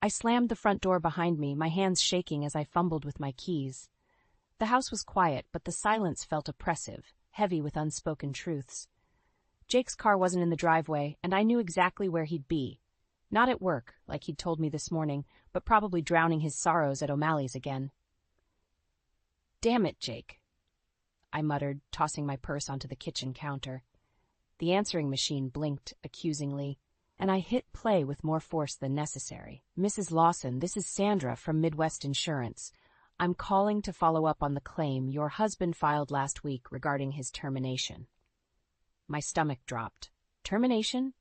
I slammed the front door behind me, my hands shaking as I fumbled with my keys. The house was quiet, but the silence felt oppressive, heavy with unspoken truths. Jake's car wasn't in the driveway, and I knew exactly where he'd be. Not at work, like he'd told me this morning, but probably drowning his sorrows at O'Malley's again. "Damn it, Jake," I muttered, tossing my purse onto the kitchen counter. The answering machine blinked accusingly, and I hit play with more force than necessary. "Mrs. Lawson, this is Sandra from Midwest Insurance. I'm calling to follow up on the claim your husband filed last week regarding his termination." My stomach dropped. Termination?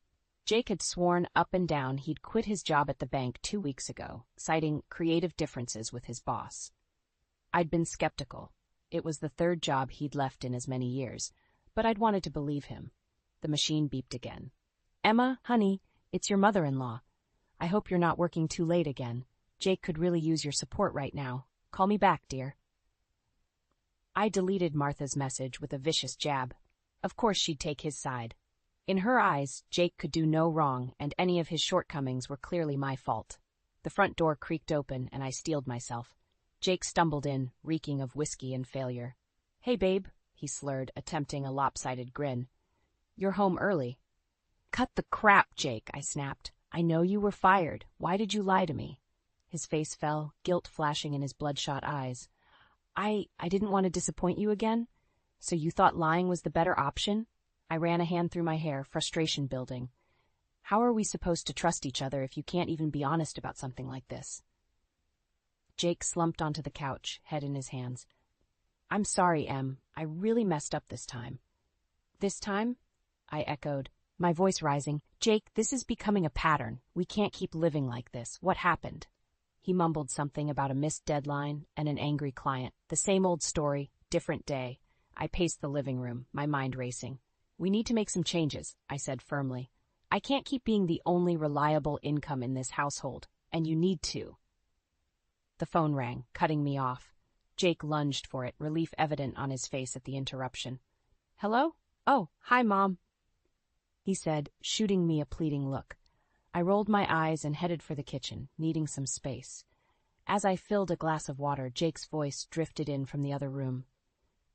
Jake had sworn up and down he'd quit his job at the bank 2 weeks ago, citing creative differences with his boss. I'd been skeptical. It was the third job he'd left in as many years, but I'd wanted to believe him. The machine beeped again. "Emma, honey, it's your mother-in-law. I hope you're not working too late again. Jake could really use your support right now. Call me back, dear." I deleted Martha's message with a vicious jab. Of course she'd take his side. In her eyes, Jake could do no wrong, and any of his shortcomings were clearly my fault. The front door creaked open, and I steeled myself. Jake stumbled in, reeking of whiskey and failure. "Hey, babe," he slurred, attempting a lopsided grin. "You're home early." "Cut the crap, Jake," I snapped. "I know you were fired. Why did you lie to me?" His face fell, guilt flashing in his bloodshot eyes. I didn't want to disappoint you again? So you thought lying was the better option?" I ran a hand through my hair, frustration building. How are we supposed to trust each other if you can't even be honest about something like this? Jake slumped onto the couch, head in his hands. "I'm sorry, Em. I really messed up this time." "This time?" I echoed, my voice rising. "Jake, this is becoming a pattern. We can't keep living like this. What happened?" He mumbled something about a missed deadline and an angry client. The same old story, different day. I paced the living room, my mind racing. "We need to make some changes," I said firmly. "I can't keep being the only reliable income in this household, and you need to." The phone rang, cutting me off. Jake lunged for it, relief evident on his face at the interruption. "Hello? Oh, hi, Mom," he said, shooting me a pleading look. I rolled my eyes and headed for the kitchen, needing some space. As I filled a glass of water, Jake's voice drifted in from the other room.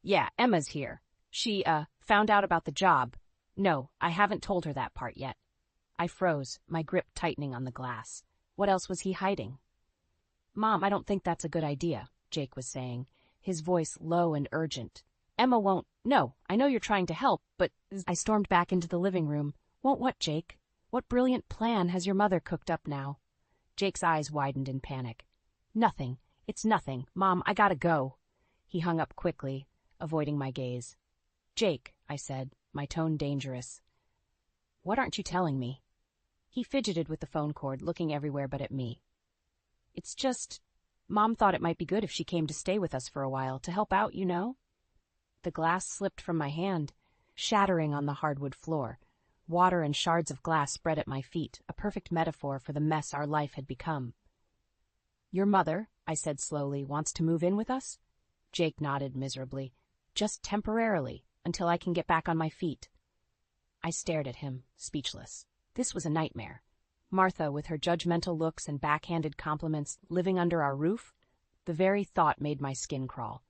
"Yeah, Emma's here. She, found out about the job. No, I haven't told her that part yet." I froze, my grip tightening on the glass. What else was he hiding? "Mom, I don't think that's a good idea," Jake was saying, his voice low and urgent. "Emma won't—" "No, I know you're trying to help, but—" I stormed back into the living room. "Won't what, Jake? What brilliant plan has your mother cooked up now?" Jake's eyes widened in panic. "Nothing. It's nothing. Mom, I gotta go." He hung up quickly, avoiding my gaze. "Jake," I said, my tone dangerous. "What aren't you telling me?" He fidgeted with the phone cord, looking everywhere but at me. "It's just, Mom thought it might be good if she came to stay with us for a while, to help out, you know?" The glass slipped from my hand, shattering on the hardwood floor. Water and shards of glass spread at my feet, a perfect metaphor for the mess our life had become. "Your mother," I said slowly, "wants to move in with us?" Jake nodded miserably. "Just temporarily, until I can get back on my feet." I stared at him, speechless. This was a nightmare. Martha, with her judgmental looks and backhanded compliments, living under our roof? The very thought made my skin crawl.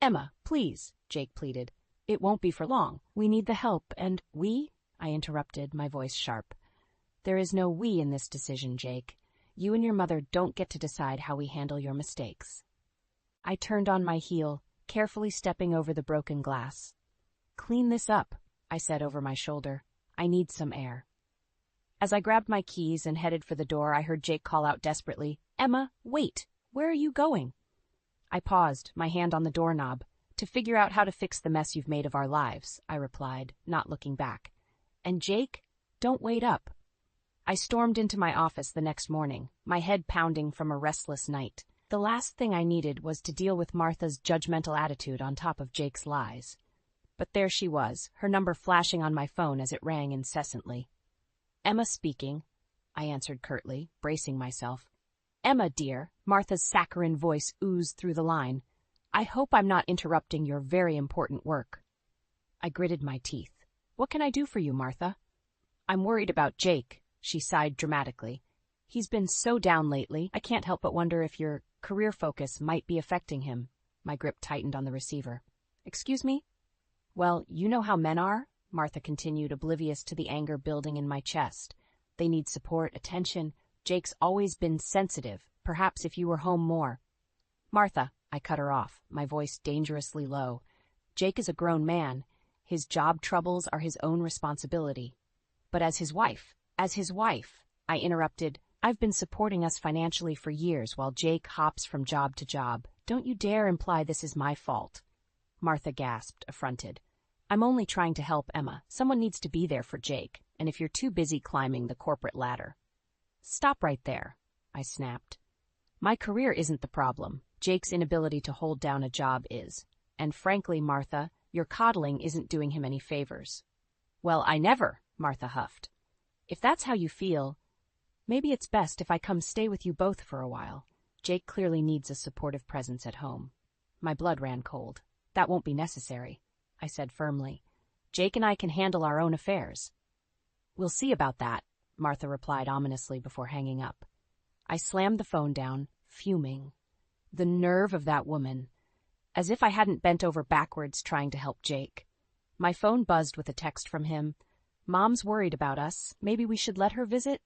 "Emma, please," Jake pleaded. "It won't be for long. We need the help, and—" "We?" I interrupted, my voice sharp. "There is no we in this decision, Jake. You and your mother don't get to decide how we handle your mistakes." I turned on my heel, carefully stepping over the broken glass. "Clean this up," I said over my shoulder. "I need some air." As I grabbed my keys and headed for the door, I heard Jake call out desperately, "Emma, wait! Where are you going?" I paused, my hand on the doorknob. "To figure out how to fix the mess you've made of our lives," I replied, not looking back. "And Jake, don't wait up." I stormed into my office the next morning, my head pounding from a restless night. The last thing I needed was to deal with Martha's judgmental attitude on top of Jake's lies. But there she was, her number flashing on my phone as it rang incessantly. "Emma speaking," I answered curtly, bracing myself. "Emma, dear," Martha's saccharine voice oozed through the line. "I hope I'm not interrupting your very important work." I gritted my teeth. "What can I do for you, Martha?" "I'm worried about Jake," she sighed dramatically. He's been so down lately, I can't help but wonder if your career focus might be affecting him. My grip tightened on the receiver. Excuse me? Well, you know how men are, Martha continued, oblivious to the anger building in my chest. They need support, attention. Jake's always been sensitive. Perhaps if you were home more. Martha, I cut her off, my voice dangerously low. Jake is a grown man. His job troubles are his own responsibility. But as his wife, I interrupted, I've been supporting us financially for years while Jake hops from job to job. Don't you dare imply this is my fault. Martha gasped, affronted. I'm only trying to help, Emma. Someone needs to be there for Jake, and if you're too busy climbing the corporate ladder. Stop right there, I snapped. My career isn't the problem. Jake's inability to hold down a job is. And frankly, Martha, your coddling isn't doing him any favors. Well, I never, Martha huffed. If that's how you feel, maybe it's best if I come stay with you both for a while. Jake clearly needs a supportive presence at home. My blood ran cold. That won't be necessary, I said firmly. Jake and I can handle our own affairs. We'll see about that, Martha replied ominously before hanging up. I slammed the phone down, fuming. The nerve of that woman. As if I hadn't bent over backwards trying to help Jake. My phone buzzed with a text from him. Mom's worried about us. Maybe we should let her visit?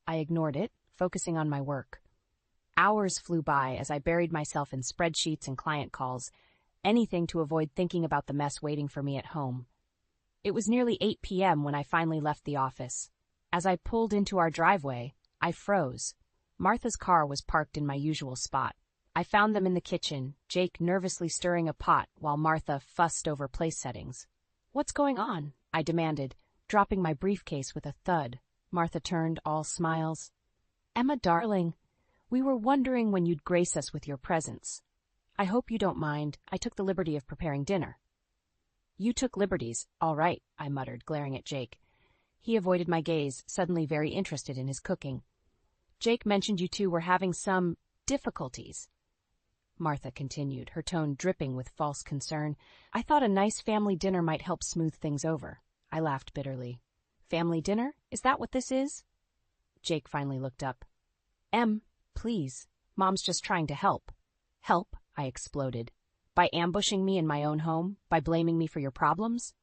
I ignored it, focusing on my work. Hours flew by as I buried myself in spreadsheets and client calls, anything to avoid thinking about the mess waiting for me at home. It was nearly 8 p.m. when I finally left the office. As I pulled into our driveway, I froze. Martha's car was parked in my usual spot. I found them in the kitchen, Jake nervously stirring a pot while Martha fussed over place settings. What's going on? I demanded, dropping my briefcase with a thud. Martha turned, all smiles. Emma, darling, we were wondering when you'd grace us with your presence. I hope you don't mind. I took the liberty of preparing dinner. You took liberties, all right, I muttered, glaring at Jake. He avoided my gaze, suddenly very interested in his cooking. Jake mentioned you two were having some difficulties. Martha continued, her tone dripping with false concern. I thought a nice family dinner might help smooth things over. I laughed bitterly. Family dinner? Is that what this is? Jake finally looked up. Please. Mom's just trying to help. Help? I exploded. By ambushing me in my own home? By blaming me for your problems?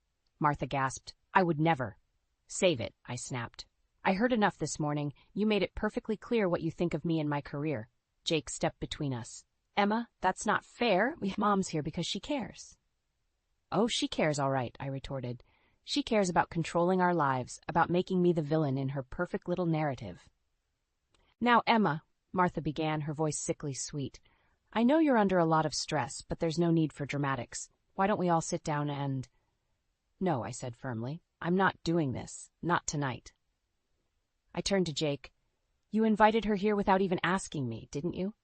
Martha gasped. I would never. Save it, I snapped. I heard enough this morning. You made it perfectly clear what you think of me and my career. Jake stepped between us. Emma, that's not fair. Mom's here because she cares. Oh, she cares all right, I retorted. She cares about controlling our lives, about making me the villain in her perfect little narrative. Now, Emma, Martha began, her voice sickly sweet. I know you're under a lot of stress, but there's no need for dramatics. Why don't we all sit down and... No, I said firmly. I'm not doing this. Not tonight. I turned to Jake. You invited her here without even asking me, didn't you?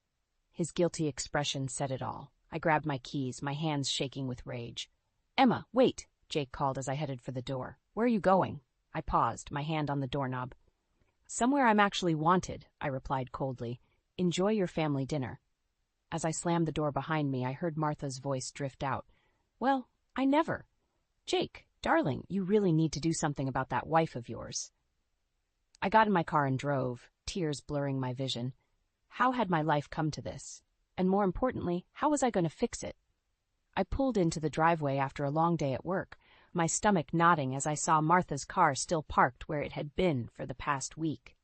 His guilty expression said it all. I grabbed my keys, my hands shaking with rage. Emma, wait, Jake called as I headed for the door. Where are you going? I paused, my hand on the doorknob. Somewhere I'm actually wanted, I replied coldly. Enjoy your family dinner. As I slammed the door behind me, I heard Martha's voice drift out. Well, I never. Jake, darling, you really need to do something about that wife of yours. I got in my car and drove, tears blurring my vision. How had my life come to this? And more importantly, how was I going to fix it? I pulled into the driveway after a long day at work, my stomach knotting as I saw Martha's car still parked where it had been for the past week.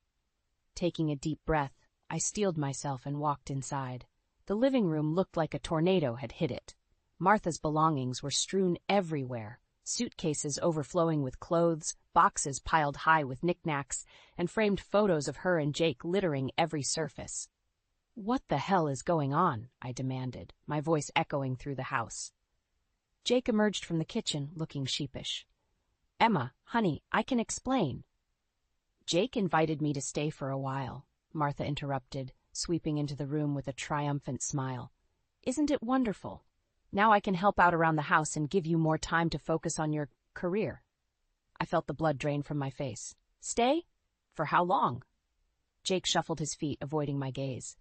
Taking a deep breath, I steeled myself and walked inside. The living room looked like a tornado had hit it. Martha's belongings were strewn everywhere, suitcases overflowing with clothes, boxes piled high with knickknacks, and framed photos of her and Jake littering every surface. What the hell is going on? I demanded, my voice echoing through the house. Jake emerged from the kitchen, looking sheepish. Emma, honey, I can explain. Jake invited me to stay for a while, Martha interrupted, sweeping into the room with a triumphant smile. Isn't it wonderful? Now I can help out around the house and give you more time to focus on your career. I felt the blood drain from my face. Stay? For how long? Jake shuffled his feet, avoiding my gaze.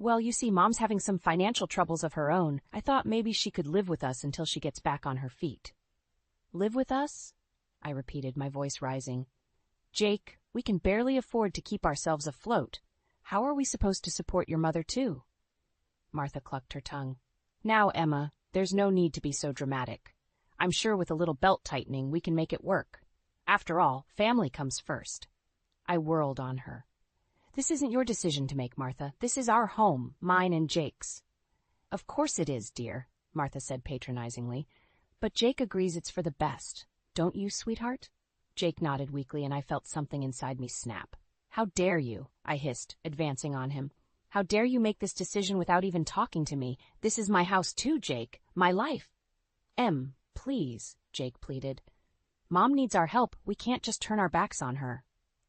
Well, you see, Mom's having some financial troubles of her own. I thought maybe she could live with us until she gets back on her feet. Live with us? I repeated, my voice rising. Jake, We can barely afford to keep ourselves afloat. How are we supposed to support your mother, too? Martha clucked her tongue. Now, Emma, there's no need to be so dramatic. I'm sure with a little belt-tightening we can make it work. After all, family comes first. I whirled on her. This isn't your decision to make, Martha. This is our home, mine and Jake's. Of course it is, dear, Martha said patronizingly. But Jake agrees it's for the best. Don't you, sweetheart? Jake nodded weakly, and I felt something inside me snap. How dare you? I hissed, advancing on him. How dare you make this decision without even talking to me? This is my house too, Jake. My life. Please, Jake pleaded. Mom needs our help. We can't just turn our backs on her.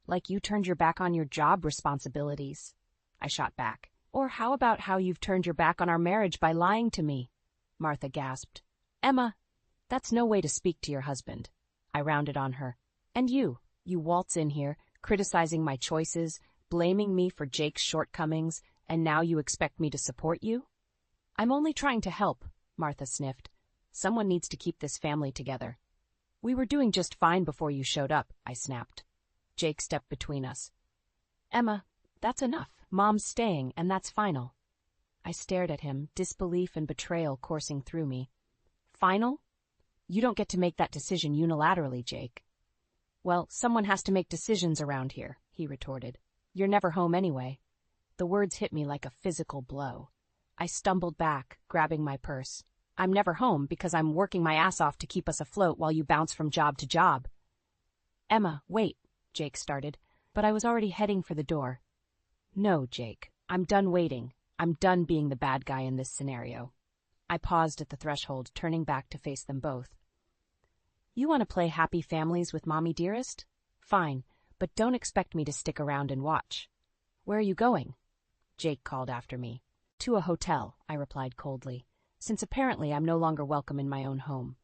Like you turned your back on your job responsibilities. I shot back. Or how about how you've turned your back on our marriage by lying to me? Martha gasped. Emma, that's no way to speak to your husband. I rounded on her. And you waltz in here, criticizing my choices, blaming me for Jake's shortcomings, and now you expect me to support you? I'm only trying to help, Martha sniffed. Someone needs to keep this family together. We were doing just fine before you showed up, I snapped. Jake stepped between us. Emma, that's enough. Mom's staying, and that's final. I stared at him, disbelief and betrayal coursing through me. Final? You don't get to make that decision unilaterally, Jake. Well, someone has to make decisions around here, he retorted. You're never home anyway. The words hit me like a physical blow. I stumbled back, grabbing my purse. I'm never home because I'm working my ass off to keep us afloat while you bounce from job to job. Emma, wait, Jake started, but I was already heading for the door. No, Jake, I'm done waiting. I'm done being the bad guy in this scenario. I paused at the threshold, turning back to face them both. You want to play happy families with Mommy Dearest? Fine, but don't expect me to stick around and watch. Where are you going? Jake called after me. To a hotel, I replied coldly, since apparently I'm no longer welcome in my own home.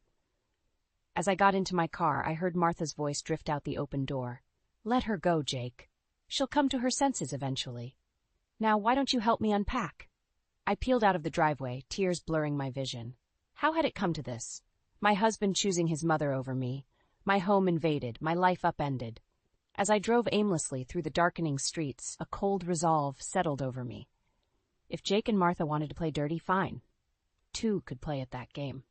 As I got into my car, I heard Martha's voice drift out the open door. Let her go, Jake. She'll come to her senses eventually. Now, why don't you help me unpack? I peeled out of the driveway, tears blurring my vision. How had it come to this? My husband choosing his mother over me, my home invaded, my life upended. As I drove aimlessly through the darkening streets, a cold resolve settled over me. If Jake and Martha wanted to play dirty, fine. Two could play at that game.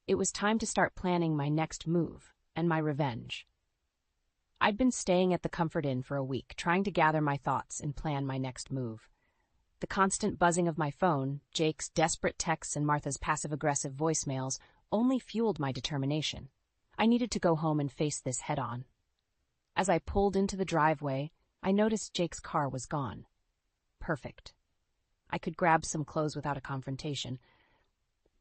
It was time to start planning my next move and my revenge. I'd been staying at the Comfort Inn for a week, trying to gather my thoughts and plan my next move. The constant buzzing of my phone, Jake's desperate texts, and Martha's passive-aggressive voicemails only fueled my determination. I needed to go home and face this head-on. As I pulled into the driveway, I noticed Jake's car was gone. Perfect. I could grab some clothes without a confrontation.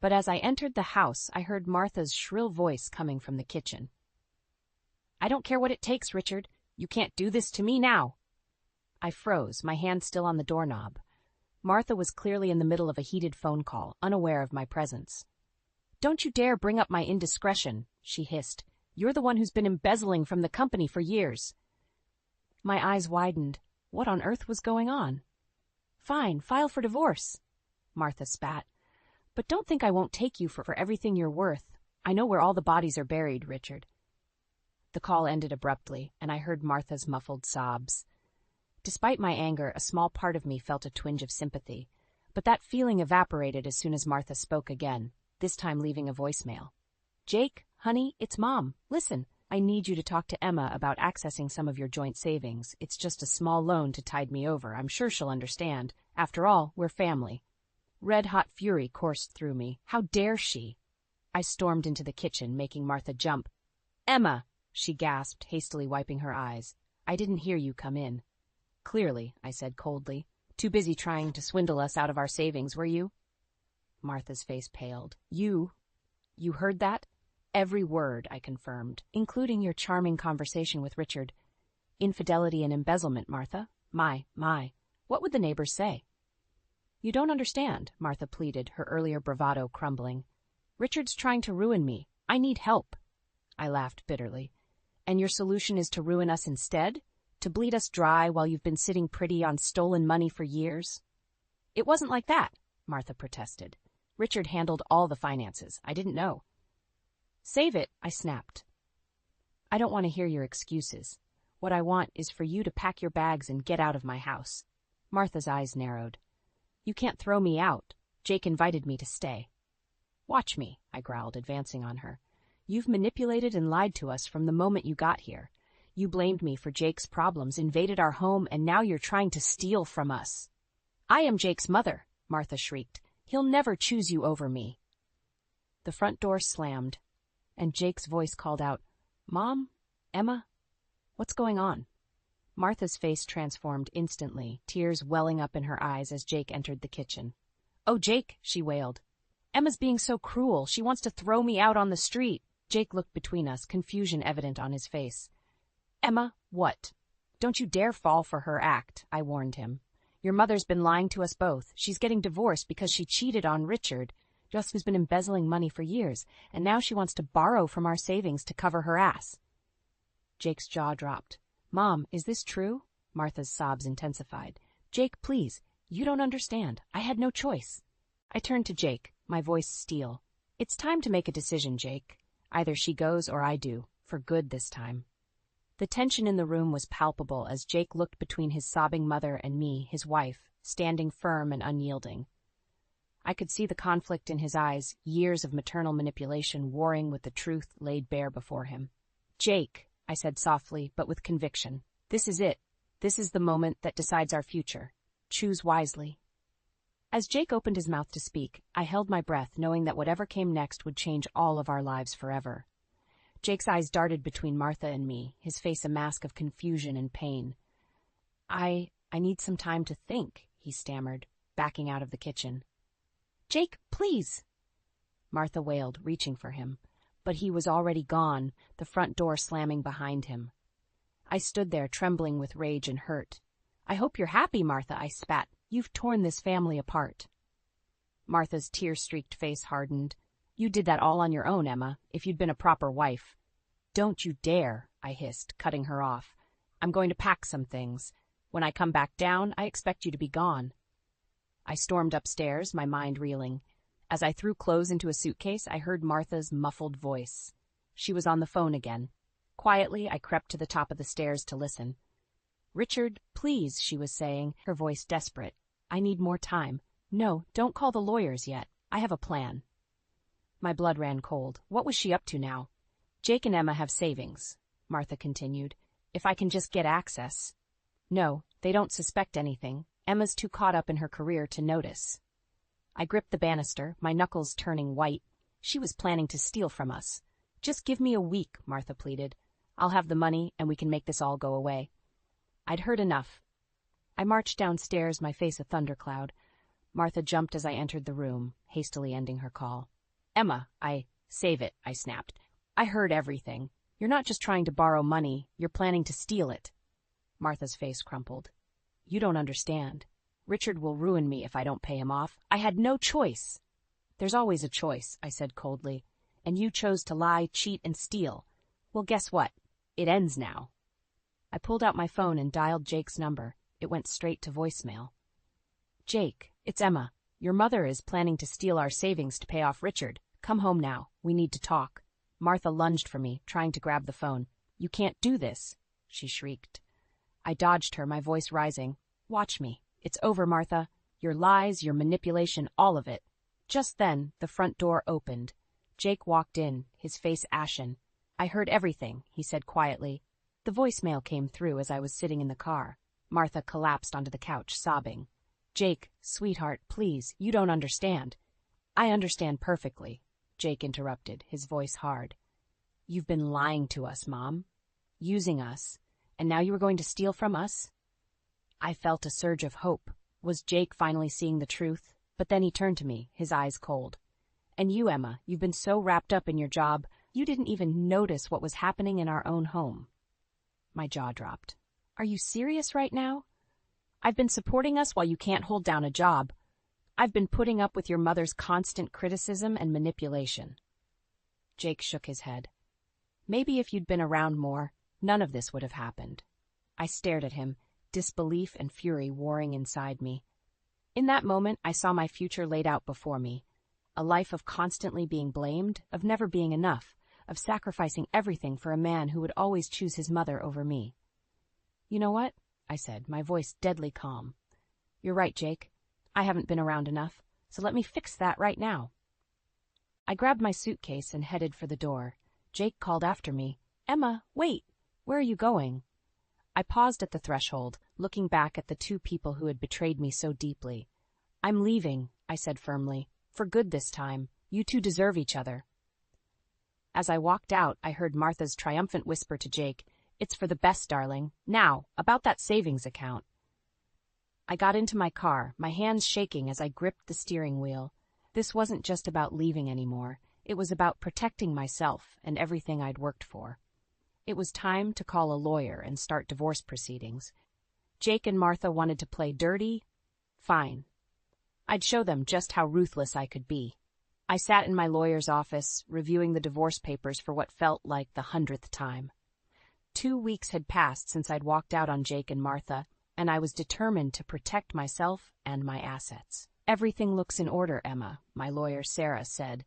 But as I entered the house, I heard Martha's shrill voice coming from the kitchen. I don't care what it takes, Richard. You can't do this to me now. I froze, my hand still on the doorknob. Martha was clearly in the middle of a heated phone call, unaware of my presence. Don't you dare bring up my indiscretion, she hissed. You're the one who's been embezzling from the company for years. My eyes widened. What on earth was going on? Fine, file for divorce, Martha spat. But don't think I won't take you for everything you're worth. I know where all the bodies are buried, Richard. The call ended abruptly, and I heard Martha's muffled sobs. Despite my anger, a small part of me felt a twinge of sympathy, but that feeling evaporated as soon as Martha spoke again, this time leaving a voicemail. Jake, honey, it's Mom. Listen, I need you to talk to Emma about accessing some of your joint savings. It's just a small loan to tide me over. I'm sure she'll understand. After all, we're family. Red-hot fury coursed through me. How dare she? I stormed into the kitchen, making Martha jump. Emma! She gasped, hastily wiping her eyes. I didn't hear you come in. Clearly, I said coldly. Too busy trying to swindle us out of our savings, were you? Martha's face paled. You heard that? Every word, I confirmed, including your charming conversation with Richard. Infidelity and embezzlement, Martha. My, what would the neighbors say? You don't understand, Martha pleaded, her earlier bravado crumbling. Richard's trying to ruin me. I need help. I laughed bitterly. And your solution is to ruin us instead? To bleed us dry while you've been sitting pretty on stolen money for years? It wasn't like that, Martha protested. Richard handled all the finances. I didn't know. Save it, I snapped. I don't want to hear your excuses. What I want is for you to pack your bags and get out of my house." Martha's eyes narrowed. "You can't throw me out. Jake invited me to stay." "Watch me," I growled, advancing on her. "You've manipulated and lied to us from the moment you got here. You blamed me for Jake's problems, invaded our home, and now you're trying to steal from us." "I am Jake's mother," Martha shrieked. "He'll never choose you over me." The front door slammed, and Jake's voice called out, "Mom? Emma? What's going on?" Martha's face transformed instantly, tears welling up in her eyes as Jake entered the kitchen. "Oh, Jake," she wailed. "Emma's being so cruel. She wants to throw me out on the street." Jake looked between us, confusion evident on his face. "Emma, what?" "Don't you dare fall for her act," I warned him. "Your mother's been lying to us both. She's getting divorced because she cheated on Richard, just who's been embezzling money for years, and now she wants to borrow from our savings to cover her ass." Jake's jaw dropped. "Mom, is this true?" Martha's sobs intensified. "Jake, please, you don't understand. I had no choice." I turned to Jake, my voice steel. "It's time to make a decision, Jake. Either she goes or I do, for good this time." The tension in the room was palpable as Jake looked between his sobbing mother and me, his wife, standing firm and unyielding. I could see the conflict in his eyes, years of maternal manipulation warring with the truth laid bare before him. "Jake," I said softly, but with conviction, "this is it. This is the moment that decides our future. Choose wisely." As Jake opened his mouth to speak, I held my breath, knowing that whatever came next would change all of our lives forever. Jake's eyes darted between Martha and me, his face a mask of confusion and pain. I need some time to think," he stammered, backing out of the kitchen. "Jake, please!" Martha wailed, reaching for him. But he was already gone, the front door slamming behind him. I stood there, trembling with rage and hurt. "I hope you're happy, Martha," I spat. "You've torn this family apart." Martha's tear-streaked face hardened. "You did that all on your own, Emma, if you'd been a proper wife." "Don't you dare," I hissed, cutting her off. "I'm going to pack some things. When I come back down, I expect you to be gone." I stormed upstairs, my mind reeling. As I threw clothes into a suitcase, I heard Martha's muffled voice. She was on the phone again. Quietly, I crept to the top of the stairs to listen. "Richard, please," she was saying, her voice desperate. "I need more time. No, don't call the lawyers yet. I have a plan." My blood ran cold. What was she up to now? "Jake and Emma have savings," Martha continued. "If I can just get access." "No, they don't suspect anything. Emma's too caught up in her career to notice." I gripped the banister, my knuckles turning white. She was planning to steal from us. "Just give me a week," Martha pleaded. "I'll have the money, and we can make this all go away." I'd heard enough. I marched downstairs, my face a thundercloud. Martha jumped as I entered the room, hastily ending her call. "Emma, Save it," I snapped. "I heard everything. You're not just trying to borrow money, you're planning to steal it." Martha's face crumpled. "You don't understand. Richard will ruin me if I don't pay him off. I had no choice." "There's always a choice," I said coldly. "And you chose to lie, cheat, and steal. Well, guess what? It ends now." I pulled out my phone and dialed Jake's number. It went straight to voicemail. "Jake, it's Emma. Your mother is planning to steal our savings to pay off Richard. Come home now. We need to talk." Martha lunged for me, trying to grab the phone. "You can't do this," she shrieked. I dodged her, my voice rising. "Watch me. It's over, Martha. Your lies, your manipulation, all of it." Just then, the front door opened. Jake walked in, his face ashen. "I heard everything," he said quietly. The voicemail came through as I was sitting in the car. Martha collapsed onto the couch, sobbing. "Jake, sweetheart, please, you don't understand." "I understand perfectly," Jake interrupted, his voice hard. "You've been lying to us, Mom. Using us. And now you are going to steal from us?" I felt a surge of hope. Was Jake finally seeing the truth? But then he turned to me, his eyes cold. "And you, Emma, you've been so wrapped up in your job, you didn't even notice what was happening in our own home." My jaw dropped. "Are you serious right now? I've been supporting us while you can't hold down a job. I've been putting up with your mother's constant criticism and manipulation." Jake shook his head. "Maybe if you'd been around more, none of this would have happened." I stared at him, disbelief and fury warring inside me. In that moment, I saw my future laid out before me. A life of constantly being blamed, of never being enough, of sacrificing everything for a man who would always choose his mother over me. You know what? I said, my voice deadly calm. You're right, Jake. I haven't been around enough, so let me fix that right now. I grabbed my suitcase and headed for the door. Jake called after me. Emma, wait! Where are you going? I paused at the threshold, looking back at the two people who had betrayed me so deeply. I'm leaving, I said firmly. For good this time. You two deserve each other. As I walked out, I heard Martha's triumphant whisper to Jake, It's for the best, darling. Now, about that savings account. I got into my car, my hands shaking as I gripped the steering wheel. This wasn't just about leaving anymore. It was about protecting myself and everything I'd worked for. It was time to call a lawyer and start divorce proceedings. Jake and Martha wanted to play dirty? Fine. I'd show them just how ruthless I could be. I sat in my lawyer's office, reviewing the divorce papers for what felt like the 100th time. 2 weeks had passed since I'd walked out on Jake and Martha, and I was determined to protect myself and my assets. Everything looks in order, Emma, my lawyer Sarah said.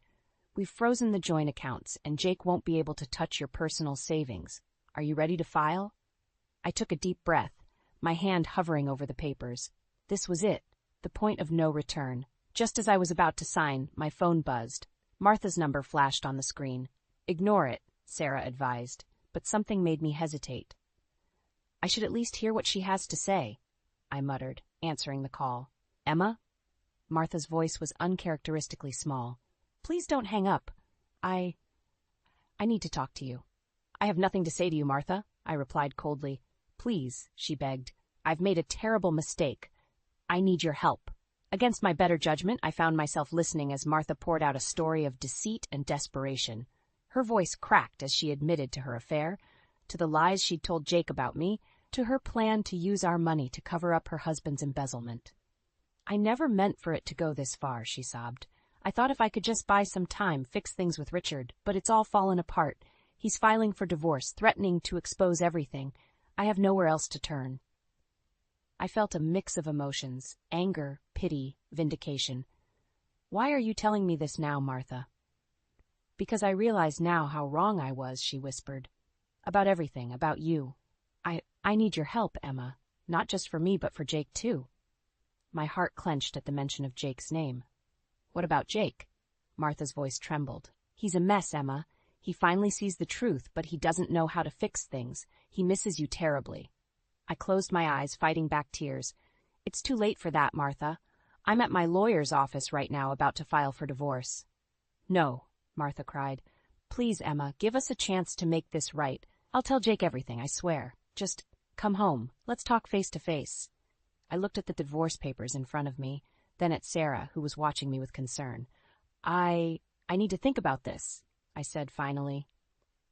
We've frozen the joint accounts, and Jake won't be able to touch your personal savings. Are you ready to file? I took a deep breath, my hand hovering over the papers. This was it, the point of no return. Just as I was about to sign, my phone buzzed. Martha's number flashed on the screen. Ignore it, Sarah advised, but something made me hesitate. I should at least hear what she has to say, I muttered, answering the call. Emma? Martha's voice was uncharacteristically small. Please don't hang up. I need to talk to you. I have nothing to say to you, Martha, I replied coldly. Please, she begged. I've made a terrible mistake. I need your help. Against my better judgment, I found myself listening as Martha poured out a story of deceit and desperation. Her voice cracked as she admitted to her affair, to the lies she'd told Jake about me, to her plan to use our money to cover up her husband's embezzlement. I never meant for it to go this far, she sobbed. I thought if I could just buy some time, fix things with Richard, but it's all fallen apart. He's filing for divorce, threatening to expose everything. I have nowhere else to turn. I felt a mix of emotions, anger, pity, vindication. Why are you telling me this now, Martha? Because I realize now how wrong I was, she whispered. About everything, about you. I need your help, Emma. Not just for me, but for Jake, too. My heart clenched at the mention of Jake's name. What about Jake? Martha's voice trembled. He's a mess, Emma. He finally sees the truth, but he doesn't know how to fix things. He misses you terribly. I closed my eyes, fighting back tears. It's too late for that, Martha. I'm at my lawyer's office right now, about to file for divorce. No, Martha cried. Please, Emma, give us a chance to make this right. I'll tell Jake everything, I swear. Just come home. Let's talk face to face. I looked at the divorce papers in front of me, then at Sarah, who was watching me with concern. I need to think about this, I said finally.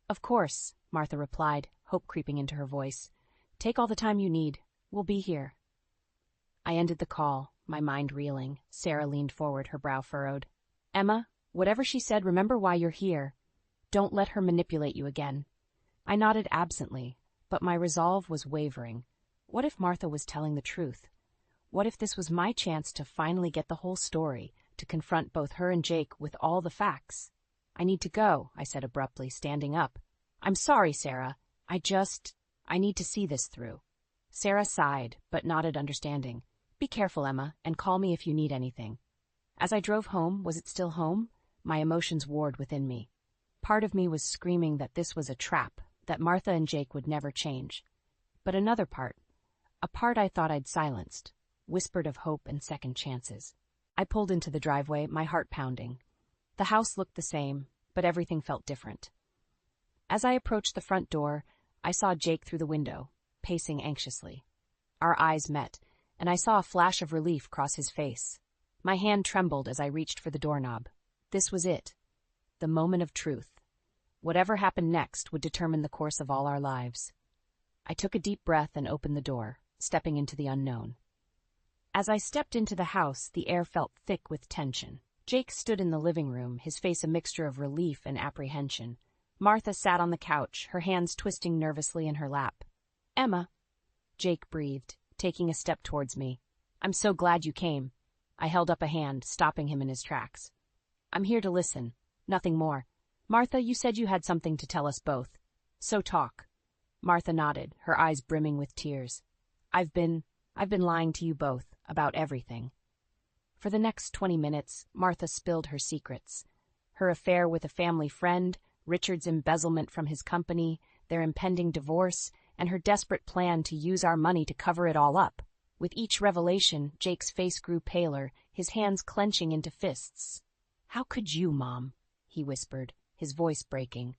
Of course, Martha replied, hope creeping into her voice. Take all the time you need. We'll be here. I ended the call, my mind reeling. Sarah leaned forward, her brow furrowed. Emma, whatever she said, remember why you're here. Don't let her manipulate you again. I nodded absently, but my resolve was wavering. What if Martha was telling the truth? What if this was my chance to finally get the whole story, to confront both her and Jake with all the facts? I need to go, I said abruptly, standing up. I'm sorry, Sarah. I need to see this through. Sarah sighed, but nodded understanding. Be careful, Emma, and call me if you need anything. As I drove home, was it still home? My emotions warred within me. Part of me was screaming that this was a trap, that Martha and Jake would never change. But another part, a part I thought I'd silenced, whispered of hope and second chances. I pulled into the driveway, my heart pounding. The house looked the same, but everything felt different. As I approached the front door, I saw Jake through the window, pacing anxiously. Our eyes met, and I saw a flash of relief cross his face. My hand trembled as I reached for the doorknob. This was it, the moment of truth. Whatever happened next would determine the course of all our lives. I took a deep breath and opened the door, stepping into the unknown. As I stepped into the house, the air felt thick with tension. Jake stood in the living room, his face a mixture of relief and apprehension. Martha sat on the couch, her hands twisting nervously in her lap. Emma, Jake breathed, taking a step towards me. I'm so glad you came. I held up a hand, stopping him in his tracks. I'm here to listen, nothing more. Martha, you said you had something to tell us both. So talk. Martha nodded, her eyes brimming with tears. I've been lying to you both about everything. For the next 20 minutes, Martha spilled her secrets. Her affair with a family friend, Richard's embezzlement from his company, their impending divorce, and her desperate plan to use our money to cover it all up. With each revelation, Jake's face grew paler, his hands clenching into fists. "How could you, Mom?" he whispered, his voice breaking.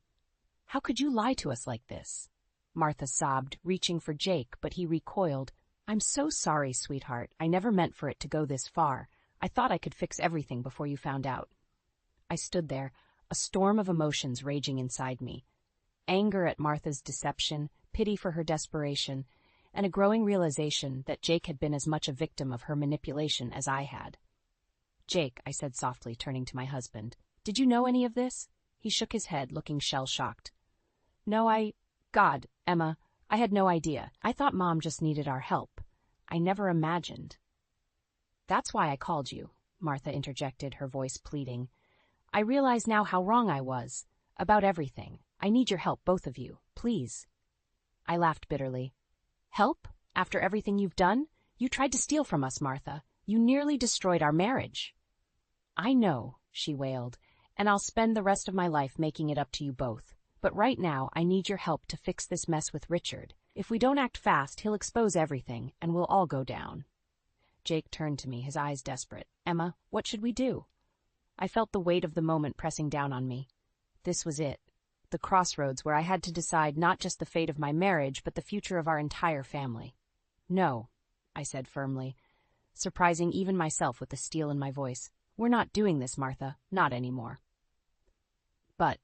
"How could you lie to us like this?" Martha sobbed, reaching for Jake, but he recoiled. "I'm so sorry, sweetheart. I never meant for it to go this far. I thought I could fix everything before you found out." I stood there, a storm of emotions raging inside me. Anger at Martha's deception, pity for her desperation, and a growing realization that Jake had been as much a victim of her manipulation as I had. "Jake," I said softly, turning to my husband, "did you know any of this?" He shook his head, looking shell-shocked. "No, God, Emma, I had no idea. I thought Mom just needed our help. I never imagined." "That's why I called you," Martha interjected, her voice pleading. "I realize now how wrong I was. About everything. I need your help, both of you. Please." I laughed bitterly. "Help? After everything you've done? You tried to steal from us, Martha. You nearly destroyed our marriage." "I know," she wailed, "and I'll spend the rest of my life making it up to you both. But right now, I need your help to fix this mess with Richard. If we don't act fast, he'll expose everything, and we'll all go down." Jake turned to me, his eyes desperate. "Emma, what should we do?" I felt the weight of the moment pressing down on me. This was it. The crossroads where I had to decide not just the fate of my marriage, but the future of our entire family. "No," I said firmly, surprising even myself with the steel in my voice. "We're not doing this, Martha. Not anymore." "But,"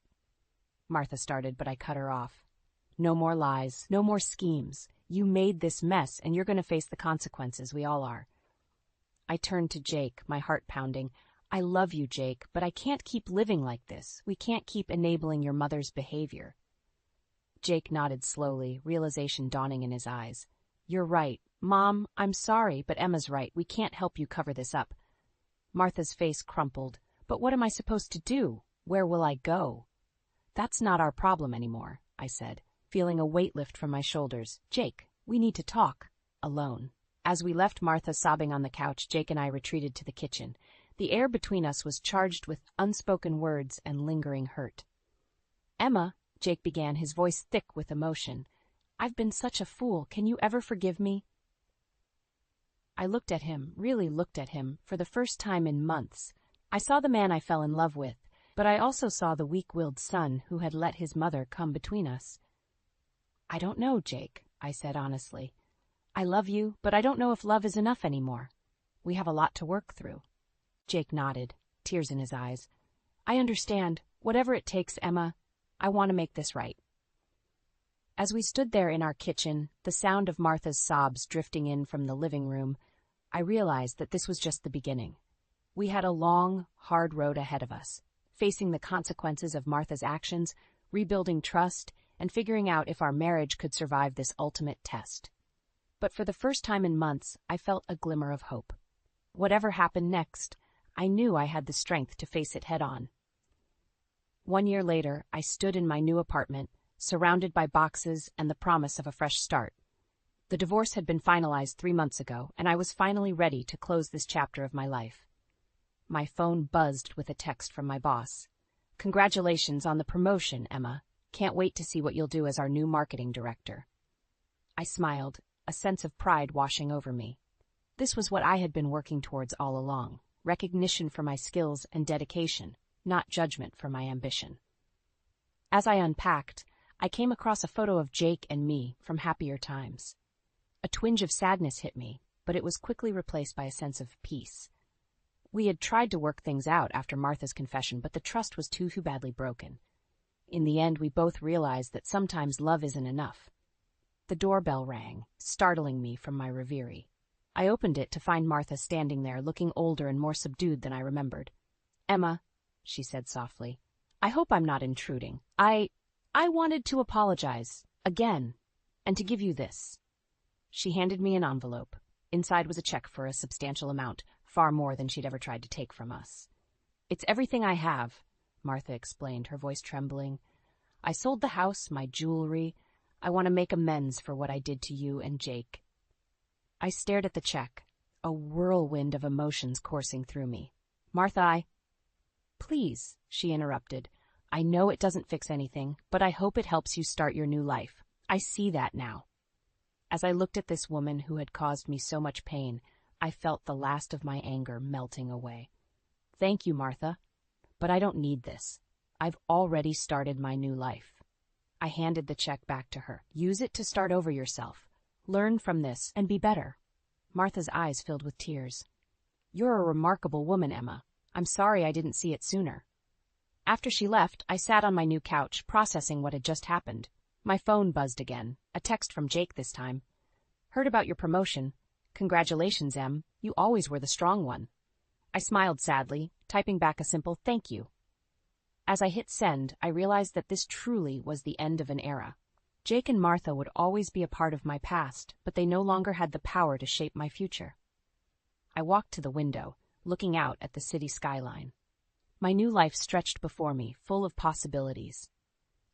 Martha started, but I cut her off. "No more lies, no more schemes. You made this mess, and you're going to face the consequences. We all are." I turned to Jake, my heart pounding. "I love you, Jake, but I can't keep living like this. We can't keep enabling your mother's behavior." Jake nodded slowly, realization dawning in his eyes. "You're right. Mom, I'm sorry, but Emma's right. We can't help you cover this up." Martha's face crumpled. "But what am I supposed to do? Where will I go?" "That's not our problem anymore," I said, feeling a weight lift from my shoulders. "Jake, we need to talk. Alone." As we left Martha sobbing on the couch, Jake and I retreated to the kitchen. The air between us was charged with unspoken words and lingering hurt. "Emma," Jake began, his voice thick with emotion, "I've been such a fool. Can you ever forgive me?" I looked at him, really looked at him, for the first time in months. I saw the man I fell in love with, but I also saw the weak-willed son who had let his mother come between us. "I don't know, Jake," I said honestly. "I love you, but I don't know if love is enough anymore. We have a lot to work through." Jake nodded, tears in his eyes. "I understand. Whatever it takes, Emma. I want to make this right." As we stood there in our kitchen, the sound of Martha's sobs drifting in from the living room, I realized that this was just the beginning. We had a long, hard road ahead of us, facing the consequences of Martha's actions, rebuilding trust, and figuring out if our marriage could survive this ultimate test. But for the first time in months, I felt a glimmer of hope. Whatever happened next, I knew I had the strength to face it head-on. 1 year later, I stood in my new apartment, surrounded by boxes and the promise of a fresh start. The divorce had been finalized 3 months ago, and I was finally ready to close this chapter of my life. My phone buzzed with a text from my boss. "Congratulations on the promotion, Emma. Can't wait to see what you'll do as our new marketing director." I smiled, a sense of pride washing over me. This was what I had been working towards all along, recognition for my skills and dedication, not judgment for my ambition. As I unpacked, I came across a photo of Jake and me from happier times. A twinge of sadness hit me, but it was quickly replaced by a sense of peace. We had tried to work things out after Martha's confession, but the trust was too badly broken. In the end, we both realized that sometimes love isn't enough. The doorbell rang, startling me from my reverie. I opened it to find Martha standing there, looking older and more subdued than I remembered. "Emma," she said softly, "I hope I'm not intruding. I wanted to apologize, again, and to give you this." She handed me an envelope. Inside was a check for a substantial amount, far more than she'd ever tried to take from us. "It's everything I have," Martha explained, her voice trembling. "I sold the house, my jewelry. I want to make amends for what I did to you and Jake." I stared at the check, a whirlwind of emotions coursing through me. "Martha, Please," she interrupted. "I know it doesn't fix anything, but I hope it helps you start your new life. I see that now." As I looked at this woman who had caused me so much pain, I felt the last of my anger melting away. "Thank you, Martha, but I don't need this. I've already started my new life." I handed the check back to her. "Use it to start over yourself. Learn from this and be better." Martha's eyes filled with tears. "You're a remarkable woman, Emma. I'm sorry I didn't see it sooner." After she left, I sat on my new couch, processing what had just happened. My phone buzzed again, a text from Jake this time. "Heard about your promotion. Congratulations, Em. You always were the strong one." I smiled sadly, typing back a simple "thank you." As I hit send, I realized that this truly was the end of an era. Jake and Martha would always be a part of my past, but they no longer had the power to shape my future. I walked to the window, looking out at the city skyline. My new life stretched before me, full of possibilities.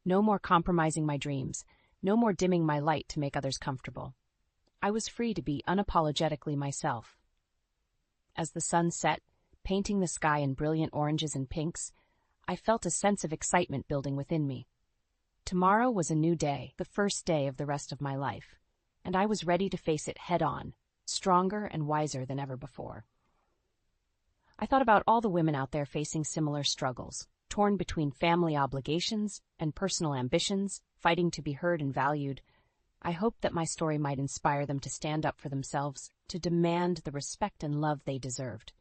No more compromising my dreams, no more dimming my light to make others comfortable. I was free to be unapologetically myself. As the sun set, painting the sky in brilliant oranges and pinks, I felt a sense of excitement building within me. Tomorrow was a new day, the first day of the rest of my life, and I was ready to face it head-on, stronger and wiser than ever before. I thought about all the women out there facing similar struggles, torn between family obligations and personal ambitions, fighting to be heard and valued. I hoped that my story might inspire them to stand up for themselves, to demand the respect and love they deserved.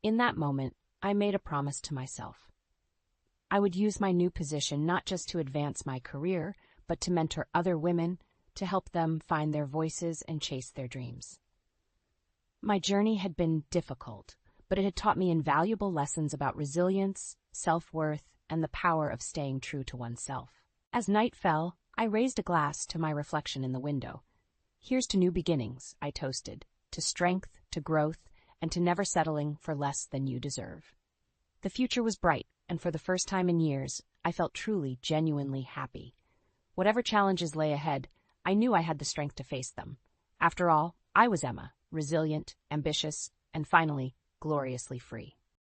In that moment, I made a promise to myself. I would use my new position not just to advance my career, but to mentor other women, to help them find their voices and chase their dreams. My journey had been difficult, but it had taught me invaluable lessons about resilience, self-worth, and the power of staying true to oneself. As night fell, I raised a glass to my reflection in the window. "Here's to new beginnings," I toasted, "to strength, to growth, and to never settling for less than you deserve." The future was bright, and for the first time in years, I felt truly, genuinely happy. Whatever challenges lay ahead, I knew I had the strength to face them. After all, I was Emma, resilient, ambitious, and finally, gloriously free.